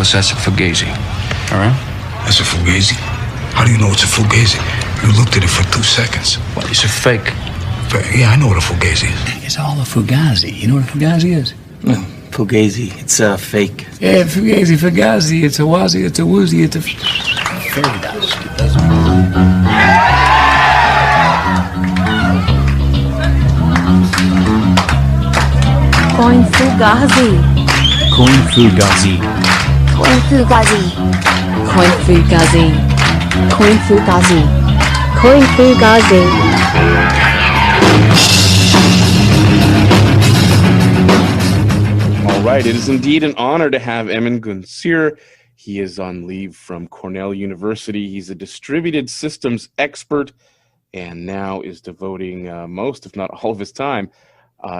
because that's a Fugazi. All right. That's a Fugazi? How do you know it's a Fugazi? You looked at it for 2 seconds. Well, it's a fake. Yeah, I know what a Fugazi is. It's all a Fugazi. You know what a Fugazi is? No, Fugazi. It's a fake. Yeah, Fugazi. It's a wazi, it's a woozy, it's a fairy dust. Coin Fugazi. Coin Fugazi. Coin Fugazi. Coin Fugazi. Coin Fugazi. Coin Fugazi. All right, it is indeed an honor to have Emin Gün Sirer. He is on leave from Cornell University. He's a distributed systems expert and now is devoting most, if not all of his time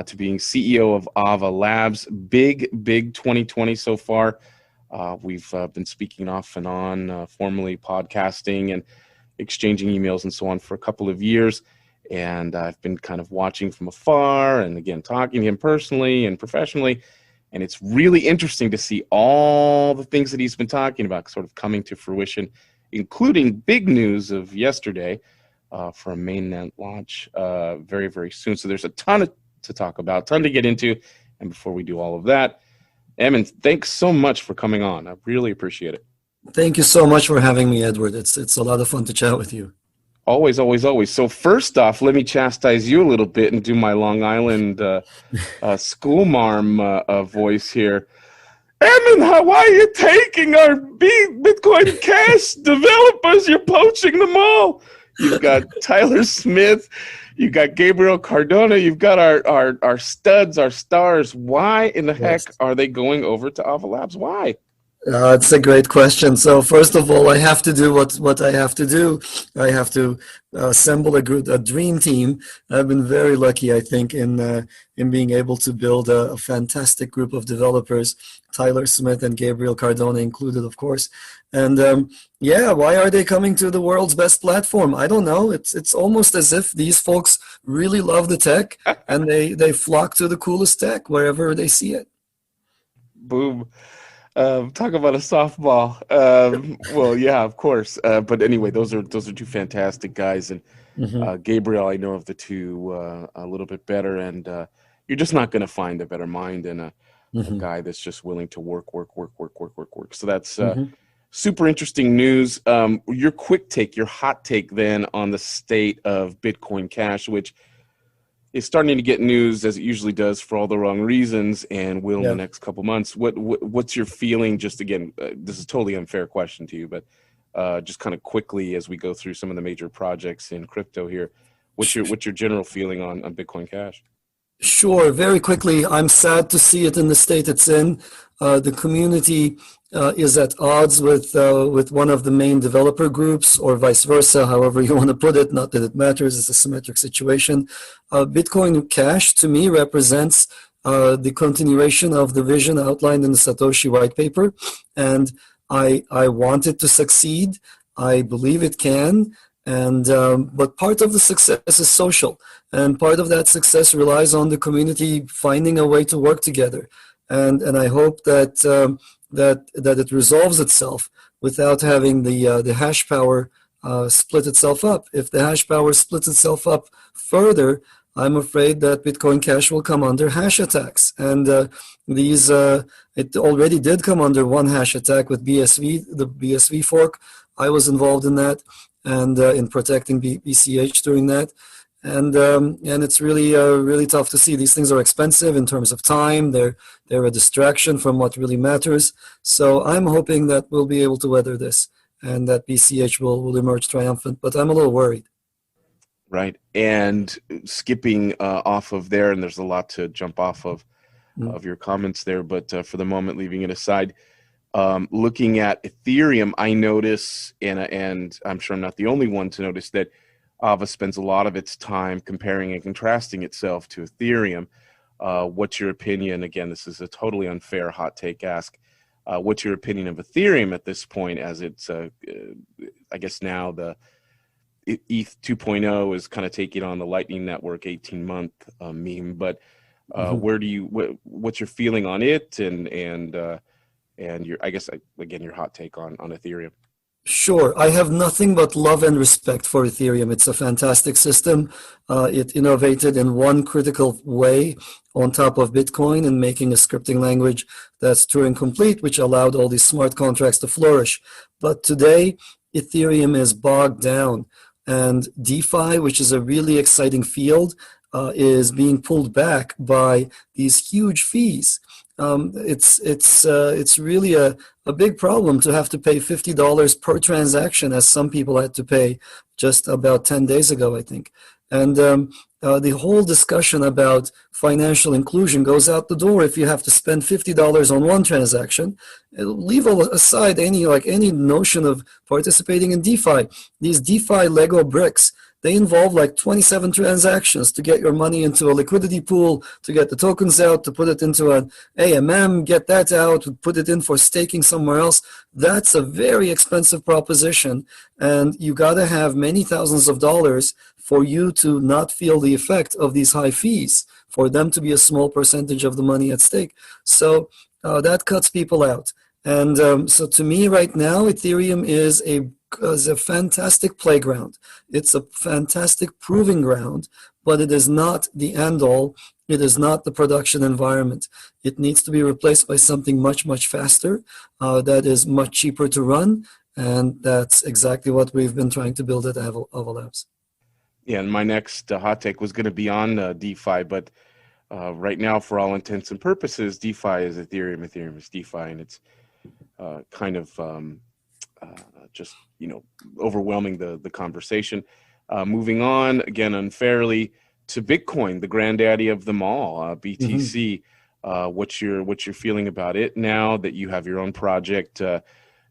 to being CEO of Ava Labs. Big 2020 so far. We've been speaking off and on, formally podcasting and exchanging emails and so on for a couple of years. And I've been kind of watching from afar and again, talking to him personally and professionally. And it's really interesting to see all the things that he's been talking about sort of coming to fruition, including big news of yesterday for a mainnet launch very, very soon. So there's a ton to talk about, ton to get into. And before we do all of that, Emin, thanks so much for coming on. I really appreciate it. Thank you so much for having me, Edward. It's a lot of fun to chat with you. Always, always, always. So first off, let me chastise you a little bit and do my Long Island school marm voice here. Emin, why are you taking our Bitcoin Cash developers? You're poaching them all. You've got Tyler Smith. You've got Gabriel Cardona. You've got our studs, our stars. Why in the heck are they going over to Ava Labs? Why? It's a great question. So first of all, I have to do what I have to do. I have to assemble a dream team. I've been very lucky, I think, in being able to build a fantastic group of developers, Tyler Smith and Gabriel Cardona included, of course. And why are they coming to the world's best platform? I don't know. It's almost as if these folks really love the tech and they flock to the coolest tech wherever they see it. Boom. Talk about a softball. Well, yeah, of course. But anyway, those are two fantastic guys, and Gabriel, I know of the two a little bit better, and you're just not going to find a better mind than a guy that's just willing to work. So that's super interesting news. Your quick take, your hot take, then on the state of Bitcoin Cash, which is starting to get news as it usually does for all the wrong reasons, and will in the next couple months. What's your feeling? Just again, this is a totally unfair question to you, but just kind of quickly as we go through some of the major projects in crypto here, what's your general feeling on Bitcoin Cash? Sure. Very quickly, I'm sad to see it in the state it's in. The community is at odds with one of the main developer groups, or vice versa, however you want to put it. Not that it matters. It's a symmetric situation. Bitcoin Cash, to me, represents the continuation of the vision outlined in the Satoshi white paper. And I want it to succeed. I believe it can. And but part of the success is social, and part of that success relies on the community finding a way to work together. And I hope that that it resolves itself without having the hash power split itself up. If the hash power splits itself up further, I'm afraid that Bitcoin Cash will come under hash attacks. And it already did come under one hash attack with BSV, the BSV fork. I was involved in that, and in protecting BCH during that. And it's really tough to see. These things are expensive in terms of time. They're a distraction from what really matters. So I'm hoping that we'll be able to weather this, and that BCH will emerge triumphant. But I'm a little worried. Right. And skipping off of there, and there's a lot to jump off of your comments there, but for the moment, leaving it aside, looking at Ethereum, I notice, and I'm sure I'm not the only one to notice, that Ava spends a lot of its time comparing and contrasting itself to Ethereum. What's your opinion? Again, this is a totally unfair hot take ask. What's your opinion of Ethereum at this point, as it's, I guess now the ETH 2.0 is kind of taking on the Lightning Network 18-month meme, but what's your feeling on it, and and your, I guess, again, your hot take on Ethereum. Sure. I have nothing but love and respect for Ethereum. It's a fantastic system. It innovated in one critical way on top of Bitcoin in making a scripting language that's Turing complete, which allowed all these smart contracts to flourish. But today, Ethereum is bogged down, and DeFi, which is a really exciting field, is being pulled back by these huge fees. It's really a big problem to have to pay $50 per transaction, as some people had to pay just about 10 days ago, I think. And the whole discussion about financial inclusion goes out the door if you have to spend $50 on one transaction. Leave aside any notion of participating in DeFi. These DeFi Lego bricks, they involve like 27 transactions to get your money into a liquidity pool, to get the tokens out, to put it into an AMM, get that out, put it in for staking somewhere else. That's a very expensive proposition, and you got to have many thousands of dollars for you to not feel the effect of these high fees, for them to be a small percentage of the money at stake. So that cuts people out. And so to me right now, Ethereum is a fantastic playground. It's a fantastic proving ground, but it is not the end all. It is not the production environment. It needs to be replaced by something much, much faster, that is much cheaper to run. And that's exactly what we've been trying to build at Ava Labs. Yeah, and my next hot take was going to be on DeFi, but right now, for all intents and purposes, DeFi is Ethereum, Ethereum is DeFi, and it's kind of just, overwhelming the conversation. Moving on, again, unfairly, to Bitcoin, the granddaddy of them all, BTC. What's your feeling about it now that you have your own project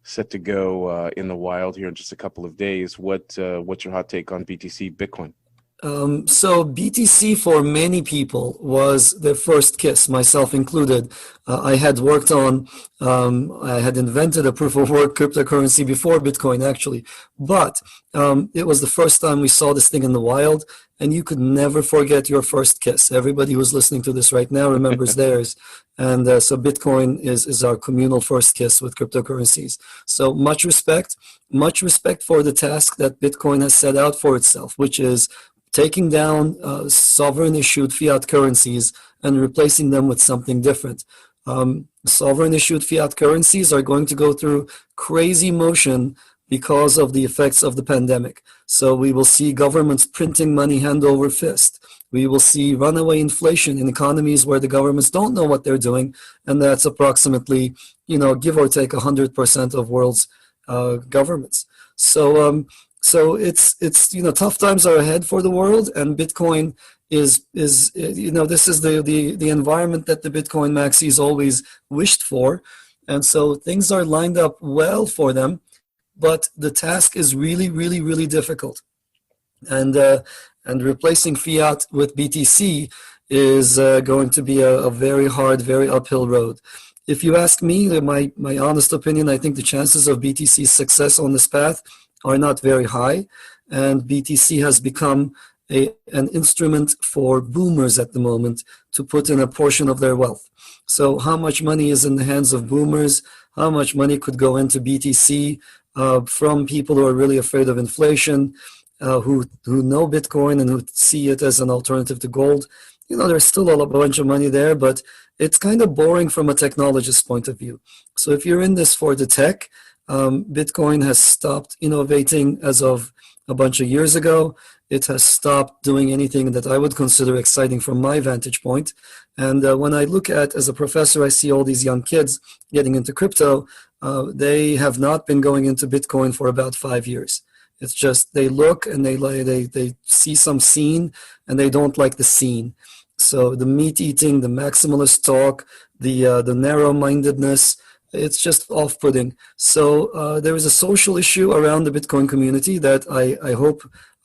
set to go in the wild here in just a couple of days? What's your hot take on BTC Bitcoin? So BTC for many people was their first kiss, myself included. I had worked on, I had invented a proof of work cryptocurrency before Bitcoin actually, but it was the first time we saw this thing in the wild, and you could never forget your first kiss. Everybody who's listening to this right now remembers theirs. And so Bitcoin is our communal first kiss with cryptocurrencies. So much respect for the task that Bitcoin has set out for itself, which is taking down sovereign issued fiat currencies and replacing them with something different. Sovereign issued fiat currencies are going to go through crazy motion because of the effects of the pandemic. So we will see governments printing money hand over fist. We will see runaway inflation in economies where the governments don't know what they're doing, and that's approximately, give or take 100% of world's governments. So it's tough times are ahead for the world, and Bitcoin is this is the environment that the Bitcoin maxis always wished for, and so things are lined up well for them, but the task is really, really, really difficult, and replacing fiat with BTC is going to be a very hard, very uphill road. If you ask me, my honest opinion, I think the chances of BTC's success on this path are not very high, and BTC has become an instrument for boomers at the moment to put in a portion of their wealth. So how much money is in the hands of boomers? How much money could go into BTC from people who are really afraid of inflation, who know Bitcoin and who see it as an alternative to gold? There's still a bunch of money there, but it's kind of boring from a technologist point of view. So if you're in this for the tech, Bitcoin has stopped innovating as of a bunch of years ago. It has stopped doing anything that I would consider exciting from my vantage point. And when I look at, as a professor, I see all these young kids getting into crypto. They have not been going into Bitcoin for about 5 years. It's just they look and they see some scene and they don't like the scene. So the meat eating, the maximalist talk, the narrow-mindedness, it's just off-putting. So there is a social issue around the Bitcoin community that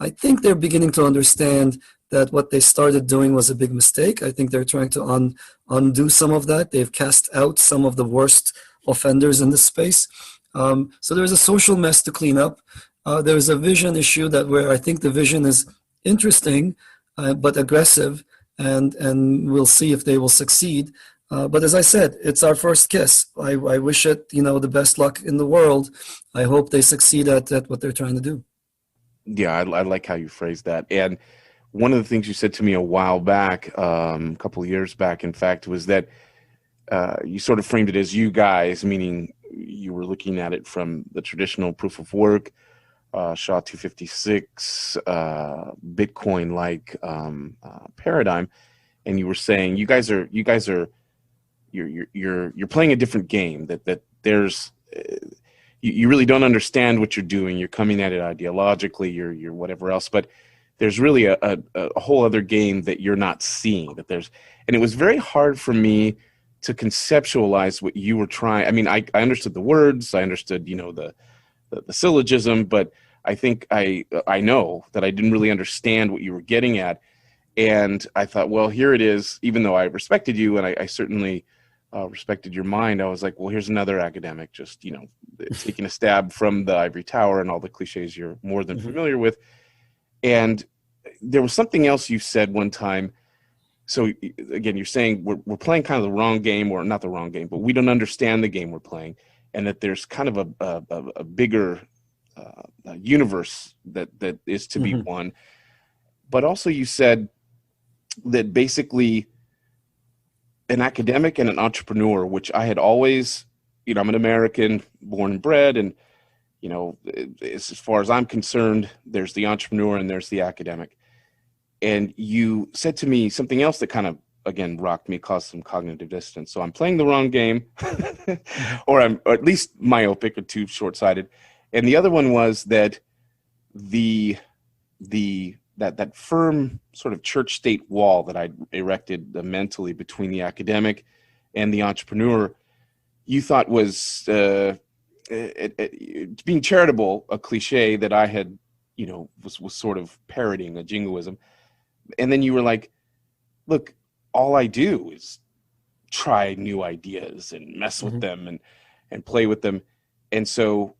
I think they're beginning to understand that what they started doing was a big mistake. I think they're trying to undo some of that. They've cast out some of the worst offenders in this space. So there's a social mess to clean up. There's a vision issue where I think the vision is interesting, but aggressive, and we'll see if they will succeed. But as I said, it's our first kiss. I wish it, the best luck in the world. I hope they succeed at what they're trying to do. Yeah, I like how you phrased that. And one of the things you said to me a while back, a couple of years back, in fact, was that you sort of framed it as you guys, meaning you were looking at it from the traditional proof of work, SHA-256, Bitcoin-like paradigm, and you were saying you're playing a different game. That there's you really don't understand what you're doing. You're coming at it ideologically, you're whatever else, but there's really a whole other game that you're not seeing. And it was very hard for me to conceptualize what you were trying. I mean, I understood the words, I understood, the syllogism, but I think I know that I didn't really understand what you were getting at. And I thought, well, here it is. Even though I respected you, and I certainly respected your mind, I was like, well, here's another academic just, taking a stab from the ivory tower and all the cliches you're more than familiar with. And there was something else you said one time. So again, you're saying we're playing kind of the wrong game, or not the wrong game, but we don't understand the game we're playing, and that there's kind of a bigger universe that is to be won. But also you said that basically an academic and an entrepreneur, which I had always, I'm an American, born and bred, and as far as I'm concerned, there's the entrepreneur and there's the academic. And you said to me something else that kind of, again, rocked me, caused some cognitive dissonance. So I'm playing the wrong game, or at least myopic or too short-sighted. And the other one was that that firm sort of church-state wall that I erected mentally between the academic and the entrepreneur, you thought was being charitable, a cliche that I had, was sort of parroting, a jingoism. And then you were like, look, all I do is try new ideas and mess with them and play with them. And so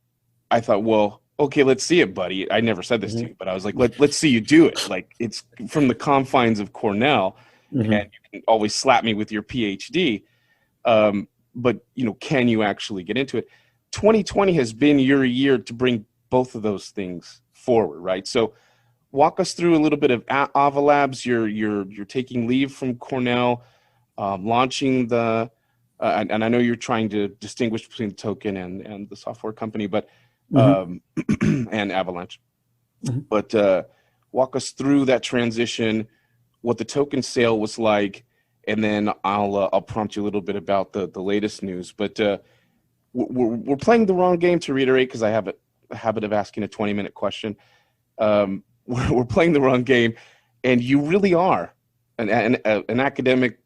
I thought, well, okay, let's see it, buddy. I never said this to you, but I was like, let's see you do it. Like, it's from the confines of Cornell, and you can always slap me with your PhD. But, can you actually get into it? 2020 has been your year to bring both of those things forward, right? So walk us through a little bit of Ava Labs. You're taking leave from Cornell, launching the, and I know you're trying to distinguish between the token and the software company, but and Avalanche. But walk us through that transition, what the token sale was like, and then I'll prompt you a little bit about the latest news. But we're playing the wrong game, to reiterate, because I have a habit of asking a 20-minute question. We're playing the wrong game, and you really are an academic,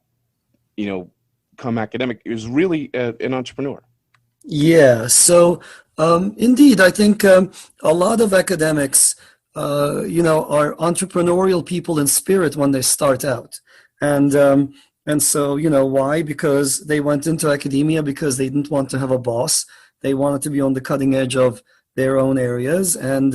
come academic, is really an entrepreneur. Yeah, so indeed, I think a lot of academics, are entrepreneurial people in spirit when they start out. And so, why? Because they went into academia because they didn't want to have a boss. They wanted to be on the cutting edge of their own areas, and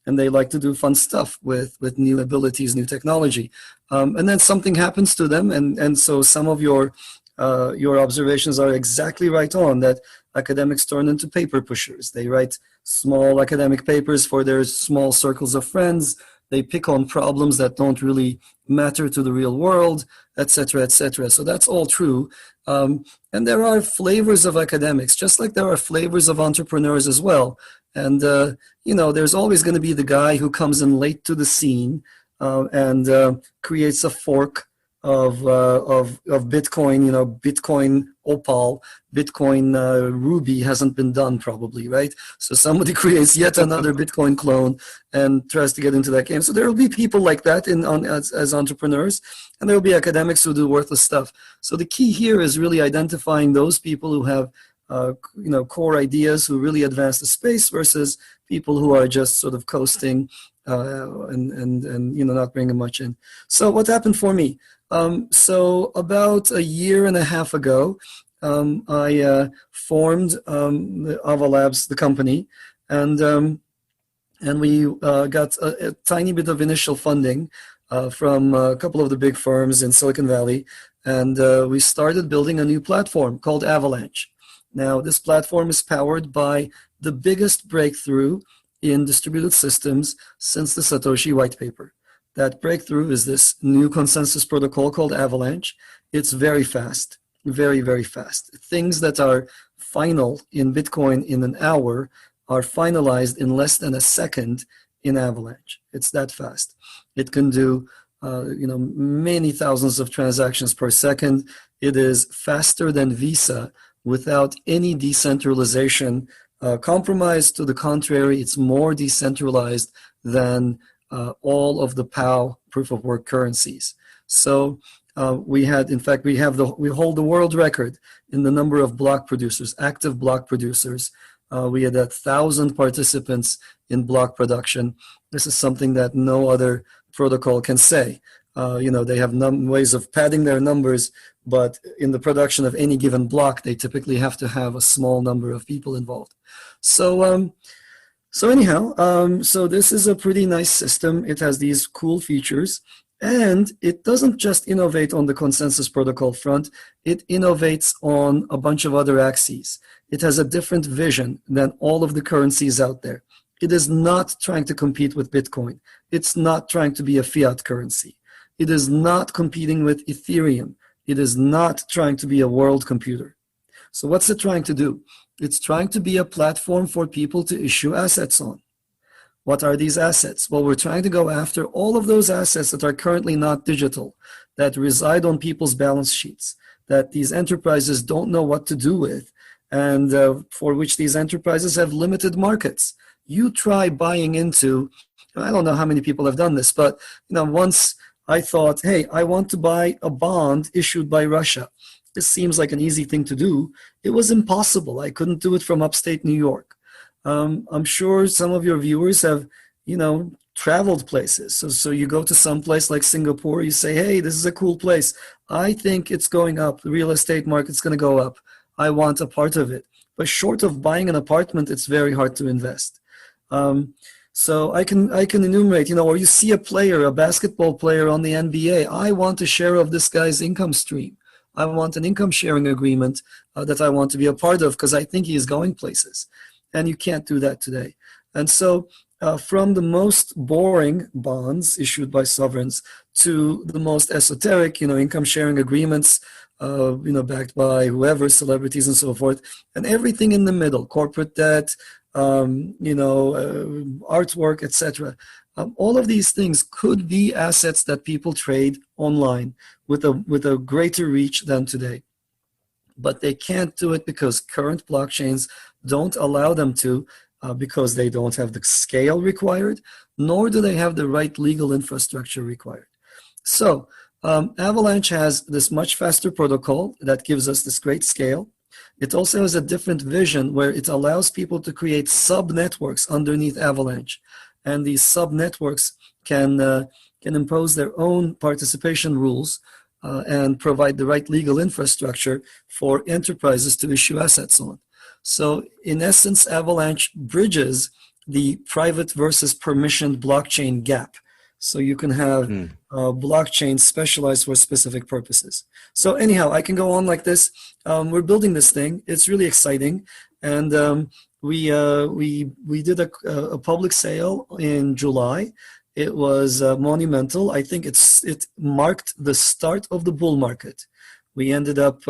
they like to do fun stuff with new abilities, new technology. And then something happens to them, and so some of your observations are exactly right on, that academics turn into paper pushers. They write small academic papers for their small circles of friends. They pick on problems that don't really matter to the real world, etc., etc. So that's all true. And there are flavors of academics, just like there are flavors of entrepreneurs as well. And, there's always going to be the guy who comes in late to the scene and creates a fork of Bitcoin, Bitcoin Opal, Bitcoin Ruby hasn't been done probably, right? So somebody creates yet another Bitcoin clone and tries to get into that game. So there will be people like that as entrepreneurs, and there will be academics who do worthless stuff. So the key here is really identifying those people who have core ideas, who really advance the space, versus people who are just sort of coasting and not bringing much in. So what happened for me? So about a year and a half ago, I formed Ava Labs, the company, and we got a tiny bit of initial funding from a couple of the big firms in Silicon Valley, And we started building a new platform called Avalanche. Now, this platform is powered by the biggest breakthrough in distributed systems since the Satoshi white paper. That breakthrough is this new consensus protocol called Avalanche. It's very fast, very, very fast. Things that are final in Bitcoin in an hour are finalized in less than a second in Avalanche. It's that fast. It can do many thousands of transactions per second. It is faster than Visa without any decentralization compromise. To the contrary, it's more decentralized than all of the POW proof of work currencies. So we hold the world record in the number of block producers, active block producers. We had 1,000 participants in block production. This is something that no other protocol can say. They have ways of padding their numbers, but in the production of any given block, they typically have to have a small number of people involved. So this is a pretty nice system. It has these cool features, and it doesn't just innovate on the consensus protocol front. It innovates on a bunch of other axes. It has a different vision than all of the currencies out there. It is not trying to compete with Bitcoin. It's not trying to be a fiat currency. It is not competing with Ethereum. It is not trying to be a world computer. So what's it trying to do? It's trying to be a platform for people to issue assets on. What are these assets? Well, we're trying to go after all of those assets that are currently not digital, that reside on people's balance sheets, that these enterprises don't know what to do with, and for which these enterprises have limited markets. You try buying into, I don't know how many people have done this, but once I thought, hey, I want to buy a bond issued by Russia. This seems like an easy thing to do. It was impossible. I couldn't do it from upstate New York. I'm sure some of your viewers have, traveled places. So you go to some place like Singapore, you say, hey, this is a cool place. I think it's going up. The real estate market's going to go up. I want a part of it. But short of buying an apartment, it's very hard to invest. So I can enumerate, or you see a basketball player on the NBA. I want a share of this guy's income stream. I want an income sharing agreement that I want to be a part of because I think he is going places. And you can't do that today. And so from the most boring bonds issued by sovereigns to the most esoteric, income sharing agreements, backed by whoever, celebrities and so forth, and everything in the middle, corporate debt, artwork, etc. All of these things could be assets that people trade online with a greater reach than today. But they can't do it because current blockchains don't allow them to, because they don't have the scale required, nor do they have the right legal infrastructure required. So Avalanche has this much faster protocol that gives us this great scale. It also has a different vision where it allows people to create sub-networks underneath Avalanche. And these sub-networks can impose their own participation rules and provide the right legal infrastructure for enterprises to issue assets on. So in essence, Avalanche bridges the private versus permissioned blockchain gap. So you can have blockchains specialized for specific purposes. So anyhow, I can go on like this. We're building this thing. It's really exciting. And we did a public sale in July. It was monumental. I think it marked the start of the bull market. We ended up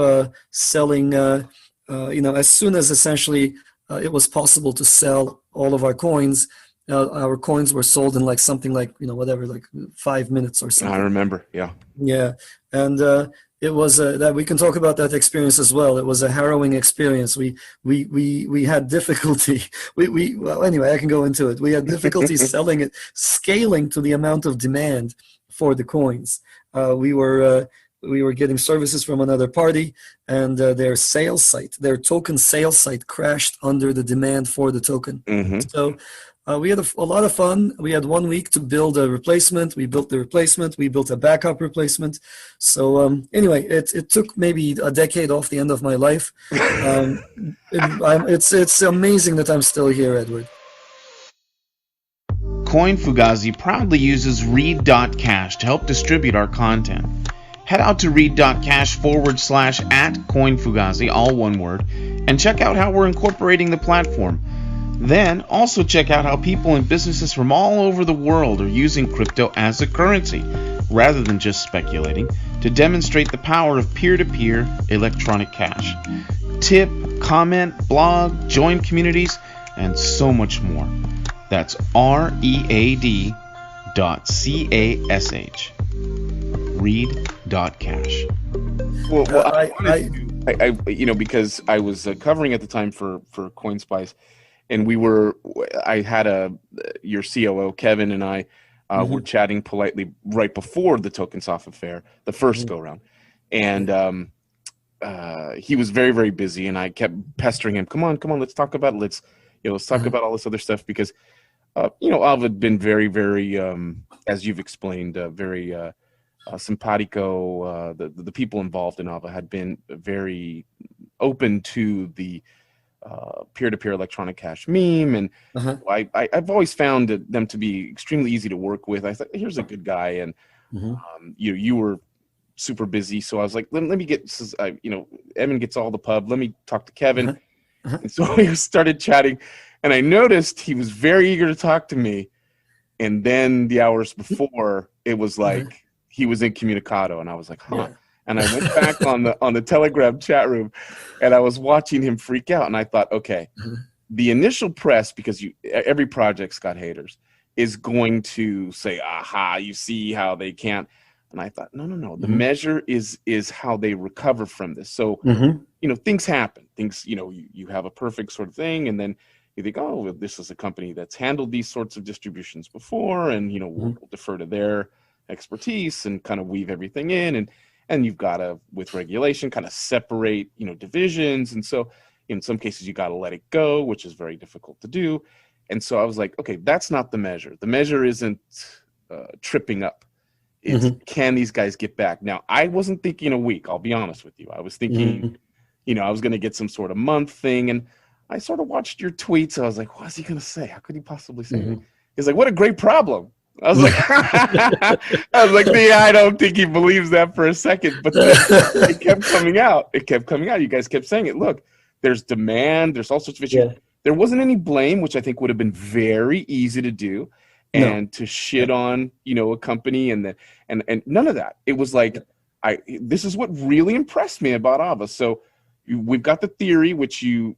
selling, as soon as essentially it was possible to sell all of our coins. Our coins were sold in something like 5 minutes or something. I remember, yeah. Yeah, and it was that we can talk about that experience as well. It was a harrowing experience. We had difficulty. Well, anyway, I can go into it. We had difficulty selling it, scaling to the amount of demand for the coins. We were getting services from another party, and their sales site, their token sales site, crashed under the demand for the token. Mm-hmm. So we had a lot of fun. We had 1 week to build a replacement. We built the replacement. We built a backup replacement. So anyway, it took maybe a decade off the end of my life. It's amazing that I'm still here, Edward. Coin Fugazi proudly uses Read.cash to help distribute our content. head out to read.cash/@CoinFugazi, all one word, and check out how we're incorporating the platform. Then also check out how people and businesses from all over the world are using crypto as a currency, rather than just speculating, to demonstrate the power of peer-to-peer electronic cash. Tip, comment, blog, join communities, and so much more. That's read.cash. Read.cash. Well, because I was covering at the time for CoinSpice, and I had your COO Kevin and I were chatting politely right before the TokenSoft affair, the first go round, and he was very, very busy, and I kept pestering him. Come on, let's talk about it. Let's talk about all this other stuff, because Ava had been very, very, as you've explained, very simpatico. The people involved in Ava had been very open to the peer-to-peer electronic cash meme, and I've always found them to be extremely easy to work with. I thought, here's a good guy, and you were super busy, so I was like, let me get Emin gets all the pub. Let me talk to Kevin, and so we started chatting, and I noticed he was very eager to talk to me, and then the hours before, it was like he was incommunicado, and I was like, huh. Yeah. And I went back on the Telegram chat room, and I was watching him freak out. And I thought, okay, the initial press, because every project's got haters, is going to say, aha, you see how they can't. And I thought, no. The measure is how they recover from this. So, things happen. Things, you have a perfect sort of thing, and then you think, oh, well, this is a company that's handled these sorts of distributions before, and we'll defer to their expertise and kind of weave everything in, and you've got to, with regulation, kind of separate, divisions. And so in some cases, you got to let it go, which is very difficult to do. And so I was like, okay, that's not the measure. The measure isn't tripping up. It's can these guys get back? Now, I wasn't thinking a week, I'll be honest with you. I was thinking, I was going to get some sort of month thing. And I sort of watched your tweets. I was like, what's he going to say? How could he possibly say that? He's like, what a great problem. I was like, I don't think he believes that for a second. But then it kept coming out. You guys kept saying it. Look, there's demand. There's all sorts of issues. Yeah. There wasn't any blame, which I think would have been very easy to do, and to shit on, a company and none of that. It was like, this is what really impressed me about Ava. So we've got the theory, which you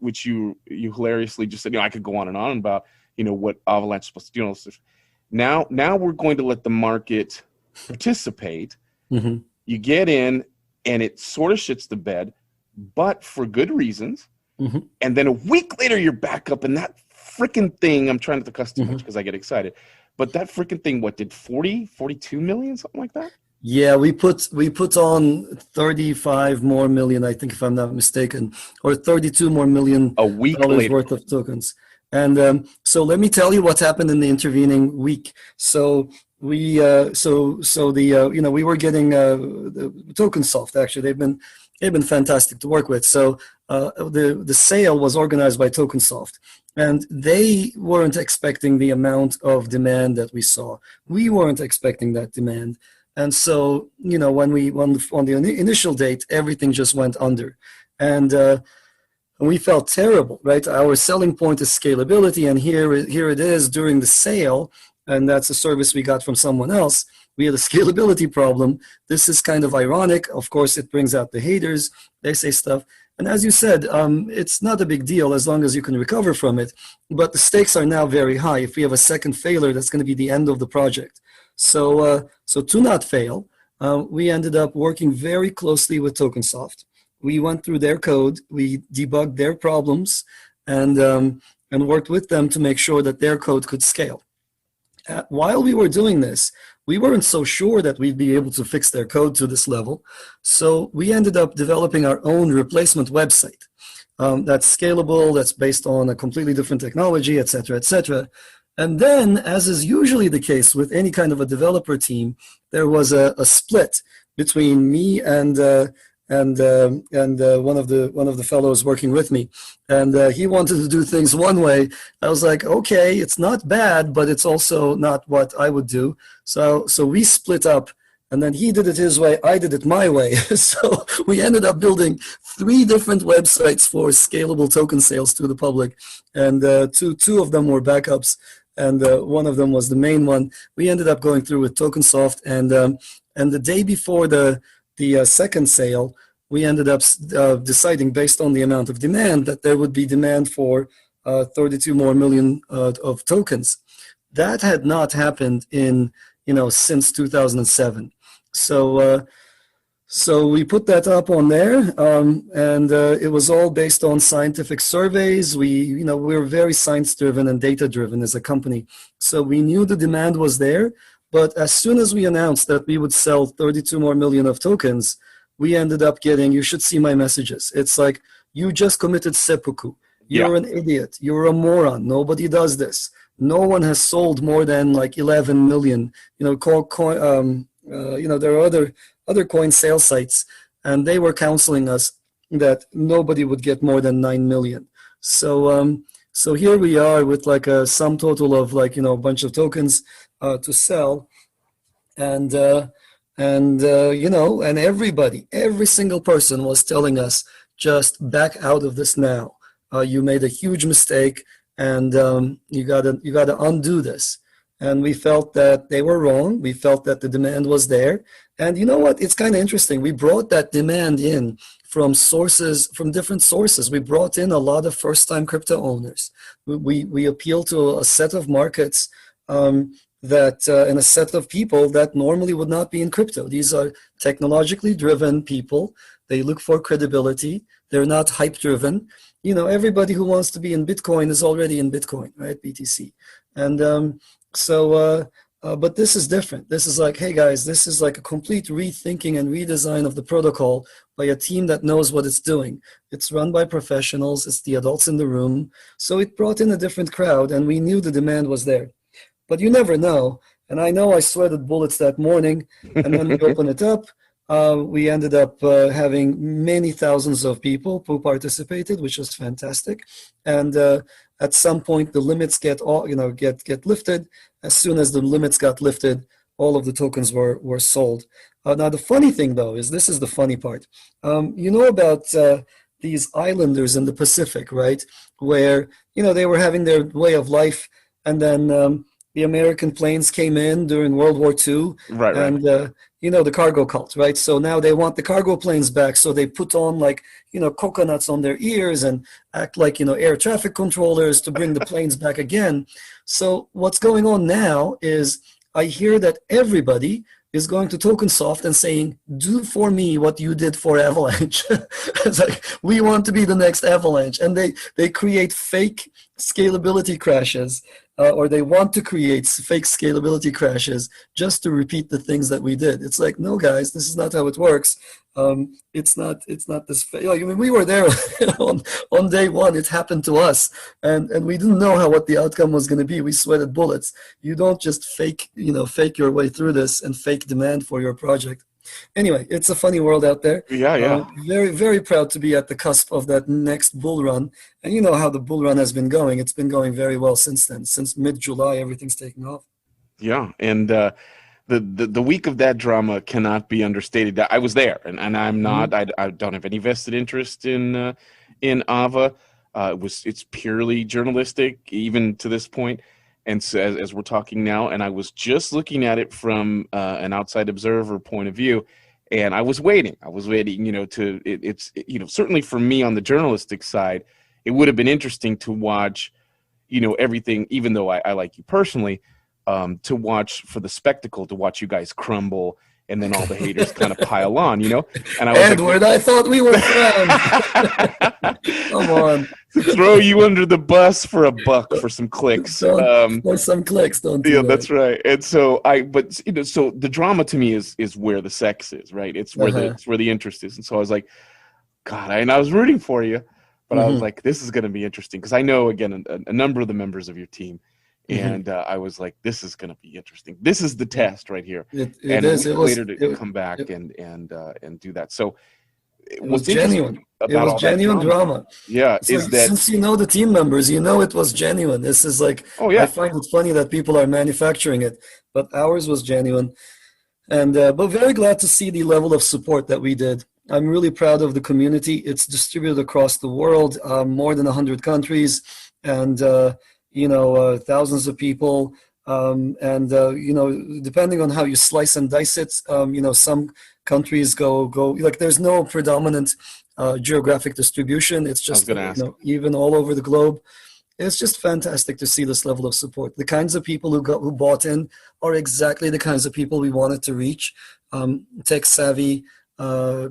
hilariously just said. I could go on and on about what Avalanche is supposed to do. Now we're going to let the market participate. You get in, and it sort of shits the bed, but for good reasons. And then a week later, you're back up, and that freaking thing, I'm trying not to cuss too much because I get excited, but that freaking thing, what did 42 million, something like that? Yeah, we put on 35 more million, I think, if I'm not mistaken, or 32 more million a week later worth of tokens. And so let me tell you what happened in the intervening week. So we, we were getting the TokenSoft. Actually, they've been fantastic to work with. So the sale was organized by TokenSoft, and they weren't expecting the amount of demand that we saw. We weren't expecting that demand, and so when on the initial date, everything just went under, and we felt terrible, right? Our selling point is scalability, and here it is during the sale, and that's a service we got from someone else. We had a scalability problem. This is kind of ironic. Of course, it brings out the haters. They say stuff. And as you said, it's not a big deal as long as you can recover from it. But the stakes are now very high. If we have a second failure, that's going to be the end of the project. So to not fail, we ended up working very closely with TokenSoft. We went through their code. We debugged their problems and worked with them to make sure that their code could scale. While we were doing this, we weren't so sure that we'd be able to fix their code to this level. So we ended up developing our own replacement website that's scalable, that's based on a completely different technology, et cetera, et cetera. And then, as is usually the case with any kind of a developer team, there was a split between me and one of the fellows working with me, and he wanted to do things one way. I was like, okay, it's not bad, but it's also not what I would do. So we split up, And then he did it his way, I did it my way. So we ended up building 3 different websites for scalable token sales to the public. And two of them were backups, and one of them was the main one. We ended up going through with TokenSoft, and the day before the second sale, we ended up deciding, based on the amount of demand, that there would be demand for 32 more million of tokens. That had not happened since 2007. So we put that up on there, and it was all based on scientific surveys. We're very science-driven and data-driven as a company. So we knew the demand was there, but as soon as we announced that we would sell 32 more million of tokens, we ended up getting, you should see my messages. It's like, you just committed seppuku. You're an idiot. You're a moron. Nobody does this. No one has sold more than like 11 million. There are other coin sale sites, and they were counseling us that nobody would get more than 9 million. So here we are with like a sum total of a bunch of tokens to sell, and everybody, every single person was telling us, just back out of this now. You made a huge mistake, and you gotta undo this. And we felt that they were wrong. We felt that the demand was there. And you know what? It's kind of interesting. We brought that demand in from different sources. We brought in a lot of first-time crypto owners. We appealed to a set of markets and a set of people that normally would not be in crypto. These are technologically driven people. They look for credibility. They're not hype-driven. Everybody who wants to be in Bitcoin is already in Bitcoin, right? BTC. And but this is different. This is like, hey guys, this is like a complete rethinking and redesign of the protocol by a team that knows what it's doing. It's run by professionals. It's the adults in the room. So it brought in a different crowd, and we knew the demand was there. But you never know. And I know I sweated bullets that morning, and then we open it up. We ended up having many thousands of people who participated, which was fantastic. And at some point, the limits get lifted. As soon as the limits got lifted, all of the tokens were sold. Now, the funny thing, though, is this is the funny part. About these islanders in the Pacific, right? Where, they were having their way of life, and then the American planes came in during World War II. Right. And, the cargo cult, right? So now they want the cargo planes back. So they put on coconuts on their ears and act like, air traffic controllers to bring the planes back again. So what's going on now is I hear that everybody is going to TokenSoft and saying, do for me what you did for Avalanche. It's like, we want to be the next Avalanche. And they create fake scalability crashes, or they want to create fake scalability crashes just to repeat the things that we did. It's like, no, guys, this is not how it works. It's not this. We were there on day one. It happened to us, and we didn't know what the outcome was going to be. We sweated bullets. You don't just fake your way through this and fake demand for your project. Anyway, it's a funny world out there. Yeah. Very, very proud to be at the cusp of that next bull run. And you know how the bull run has been going. It's been going very well since then. Since mid-July, everything's taken off. Yeah, and the week of that drama cannot be understated. I was there, and I'm not. I don't have any vested interest in Ava. It's purely journalistic, even to this point. And so as we're talking now, and I was just looking at it from an outside observer point of view, and I was waiting, certainly for me on the journalistic side, it would have been interesting to watch, everything, even though I like you personally, to watch for the spectacle, to watch you guys crumble, and then all the haters kind of pile on, And I was Edward, I thought we were friends. Come on. Throw you under the bus for a buck for some clicks. For some clicks, don't do that. That's right. And so so the drama to me is where the sex is, right? It's where the interest is. And so I was like, God, and I was rooting for you, but I was like, this is going to be interesting because I know, again, a number of the members of your team. And I was like, this is going to be interesting. This is the test right here. It is. It was later to come back and do that. So it was genuine. It was genuine drama. Yeah. Since you know the team members, it was genuine. This is like, I find it funny that people are manufacturing it, but ours was genuine. And but very glad to see the level of support that we did. I'm really proud of the community. It's distributed across the world, more than 100 countries, and thousands of people. Depending on how you slice and dice it, some countries go like there's no predominant geographic distribution. It's just even all over the globe. It's just fantastic to see this level of support. The kinds of people who bought in are exactly the kinds of people we wanted to reach. Tech savvy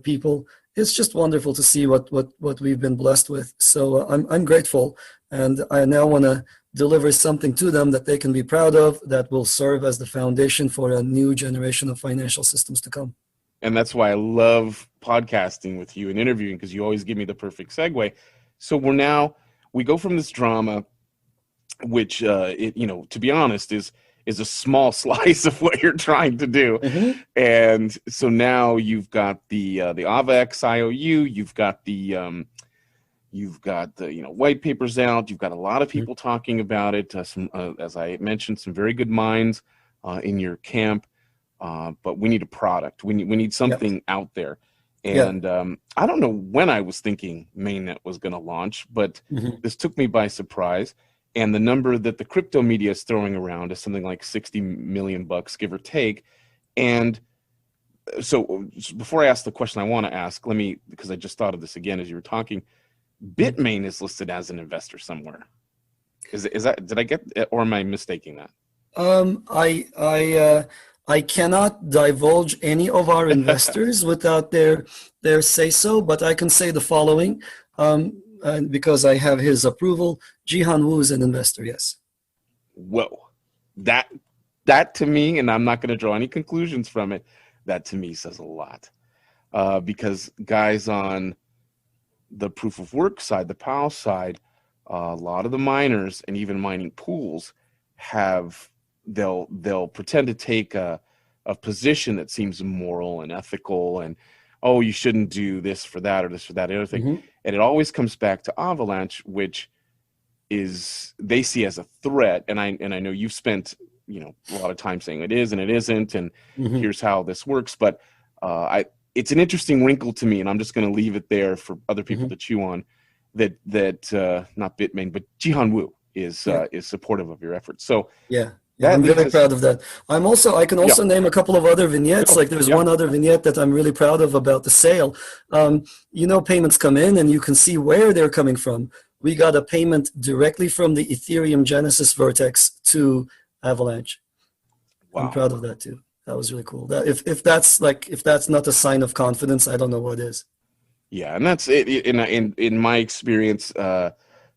people. It's just wonderful to see what we've been blessed with. So I'm grateful, and I now want to deliver something to them that they can be proud of, that will serve as the foundation for a new generation of financial systems to come. And that's why I love podcasting with you and interviewing, because you always give me the perfect segue. So we go from this drama, which to be honest is a small slice of what you're trying to do. Mm-hmm. And so now you've got the AVAX IOU, you've got the white papers out, you've got a lot of people talking about it. As I mentioned, some very good minds in your camp. But we need a product. We need something out there. And I don't know when I was thinking Mainnet was going to launch, but this took me by surprise. And the number that the crypto media is throwing around is something like $60 million, give or take. And so before I ask the question I want to ask, because I just thought of this again as you were talking, Bitmain is listed as an investor somewhere. Is that, did I get it, or am I mistaking that? I cannot divulge any of our investors without their say so, but I can say the following, and because I have his approval. Jihan Wu is an investor, yes. Whoa, that to me, and I'm not going to draw any conclusions from it, that to me says a lot, because guys on the proof of work side, the POW side, a lot of the miners and even mining pools they'll pretend to take a position that seems moral and ethical, and you shouldn't do this for that or this for that other thing. And it always comes back to Avalanche, which is they see as a threat. And I know you've spent a lot of time saying it is and it isn't, and here's how this works. But it's an interesting wrinkle to me, and I'm just going to leave it there for other people to chew on. That not Bitmain, but Jihan Wu is supportive of your efforts. So I'm very proud of that. I can also name a couple of other vignettes. Like there's one other vignette that I'm really proud of about the sale. Payments come in and you can see where they're coming from. We got a payment directly from the Ethereum Genesis Vertex to Avalanche. Wow. I'm proud of that too. That was really cool. That if that's not a sign of confidence, I don't know what is. Yeah, and that's it. In my experience,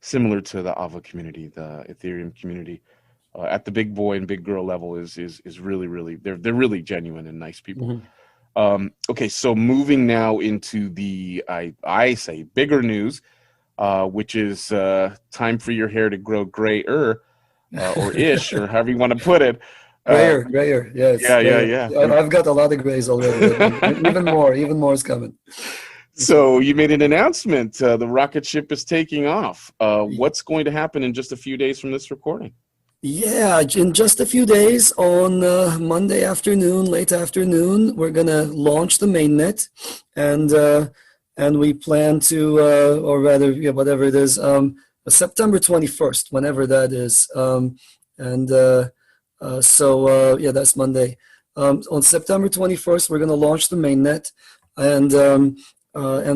similar to the Ava community, the Ethereum community. At the big boy and big girl level is really, really, they're really genuine and nice people. Okay, so moving now into the I say bigger news, which is time for your hair to grow grayer or ish or however you want to put it. Grayer, yes. Yeah. I've got a lot of grays already. even more is coming. So you made an announcement. The rocket ship is taking off. What's going to happen in just a few days from this recording? Yeah, in just a few days, on Monday afternoon, late afternoon, we're going to launch the mainnet, and we plan to, or rather, whatever it is, September 21st, whenever that is. That's Monday. On September 21st, we're going to launch the mainnet, and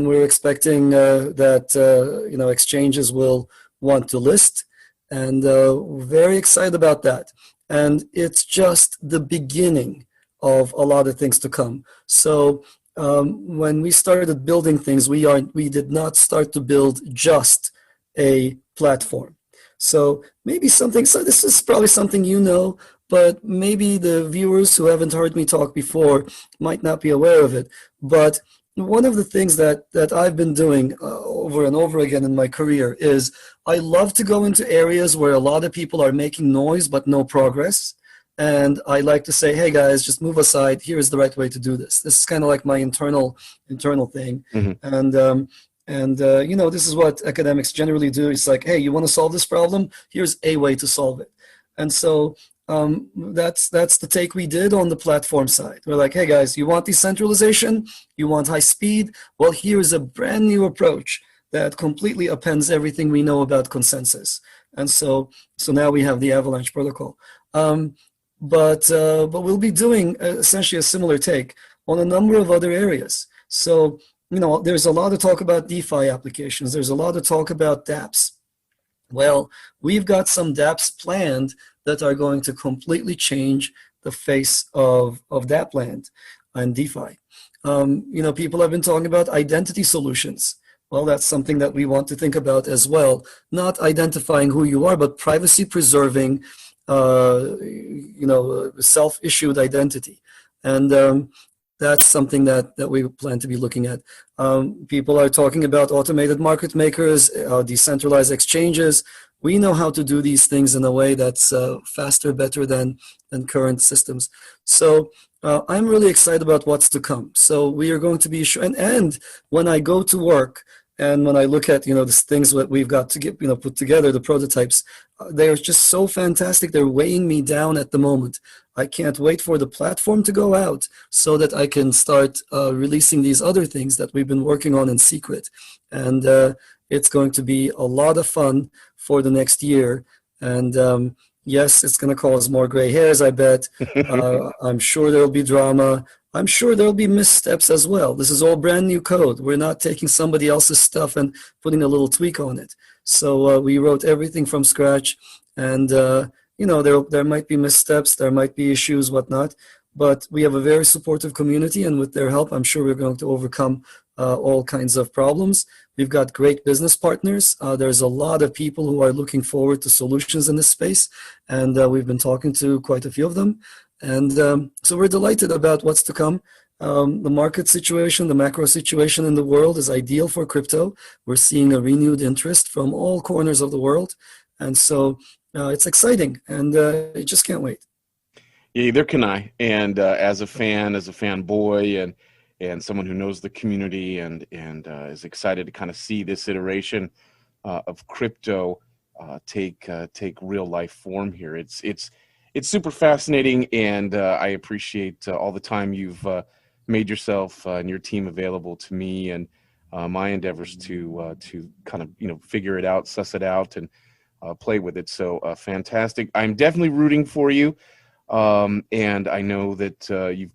we're expecting that exchanges will want to list. And we're very excited about that. And it's just the beginning of a lot of things to come. So when we started building things, we did not start to build just a platform. So this is probably something but maybe the viewers who haven't heard me talk before might not be aware of it. But one of the things that I've been doing over and over again in my career is I love to go into areas where a lot of people are making noise but no progress. And I like to say, hey guys, just move aside. Here is the right way to do this. This is kind of like my internal thing. And this is what academics generally do. It's like, hey, you want to solve this problem? Here's a way to solve it. And so That's the take we did on the platform side. We're like, hey guys, you want decentralization? You want high speed? Well, here's a brand new approach that completely appends everything we know about consensus. And so now we have the Avalanche protocol. But we'll be doing essentially a similar take on a number of other areas. So, there's a lot of talk about DeFi applications. There's a lot of talk about dApps. Well, we've got some dApps planned that are going to completely change the face of dApp land and DeFi. People have been talking about identity solutions. Well, that's something that we want to think about as well. Not identifying who you are, but privacy preserving, self-issued identity. And that's something that we plan to be looking at. People are talking about automated market makers, decentralized exchanges. We know how to do these things in a way that's faster, better than current systems. So I'm really excited about what's to come. So we are going to be sure. And when I go to work, and when I look at, the things that we've got to get, put together, the prototypes, they're just so fantastic. They're weighing me down at the moment. I can't wait for the platform to go out so that I can start releasing these other things that we've been working on in secret. And it's going to be a lot of fun for the next year. And yes, it's going to cause more gray hairs, I bet. I'm sure there'll be drama. I'm sure there'll be missteps as well. This is all brand new code. We're not taking somebody else's stuff and putting a little tweak on it. So we wrote everything from scratch. And, there might be missteps. There might be issues, whatnot. But we have a very supportive community. And with their help, I'm sure we're going to overcome all kinds of problems. We've got great business partners. There's a lot of people who are looking forward to solutions in this space. And we've been talking to quite a few of them. And so we're delighted about what's to come. The market situation, the macro situation in the world is ideal for crypto. We're seeing a renewed interest from all corners of the world. And so it's exciting, and I just can't wait. Yeah, either can I. And as a fanboy, and someone who knows the community and is excited to kind of see this iteration of crypto take real life form here. It's super fascinating, and I appreciate all the time you've made yourself and your team available to me and my endeavors to kind of figure it out, suss it out, and play with it. So fantastic! I'm definitely rooting for you, and I know that you've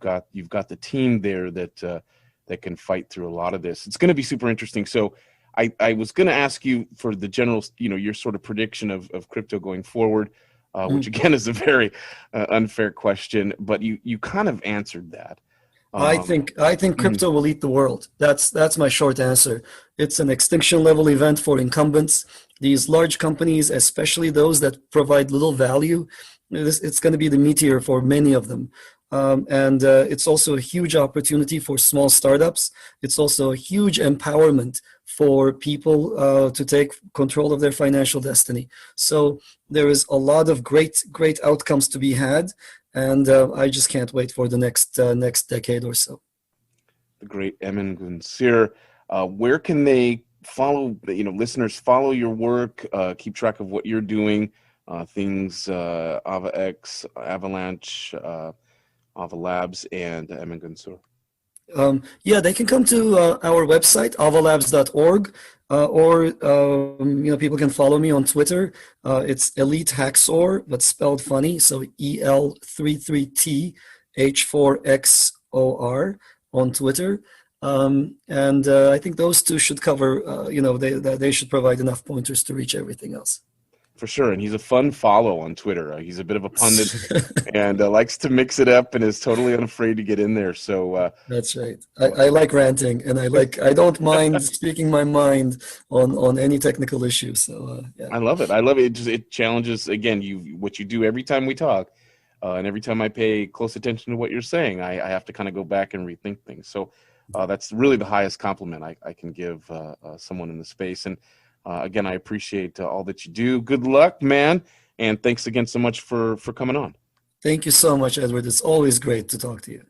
got the team there that can fight through a lot of this. It's going to be super interesting. So I was going to ask you for the general, your sort of prediction of crypto going forward. Which again is a very unfair question, but you kind of answered that. I think crypto will eat the world. That's my short answer. It's an extinction level event for incumbents. These large companies, especially those that provide little value, it's going to be the meteor for many of them. And it's also a huge opportunity for small startups. It's also a huge empowerment for people to take control of their financial destiny. So there is a lot of great outcomes to be had, and I just can't wait for the next decade or so. The great Emin Gün Sirer. Where can they follow? Listeners follow your work, keep track of what you're doing. Things AVAX, Avalanche, Ava Labs, and Emin Gün Sirer. They can come to our website, avalabs.org, or people can follow me on Twitter. It's Elite Haxor, but spelled funny, so EL33TH4XOR on Twitter. And I think those two should cover, they should provide enough pointers to reach everything else. For sure, and he's a fun follow on Twitter. He's a bit of a pundit and likes to mix it up and is totally unafraid to get in there. So that's right. I like ranting, and I don't mind speaking my mind on any technical issue. So yeah. I love it. It challenges again what you do every time we talk, and every time I pay close attention to what you're saying, I have to kind of go back and rethink things. So that's really the highest compliment I can give someone in the space. And again, I appreciate all that you do. Good luck, man. And thanks again so much for coming on. Thank you so much, Edward. It's always great to talk to you.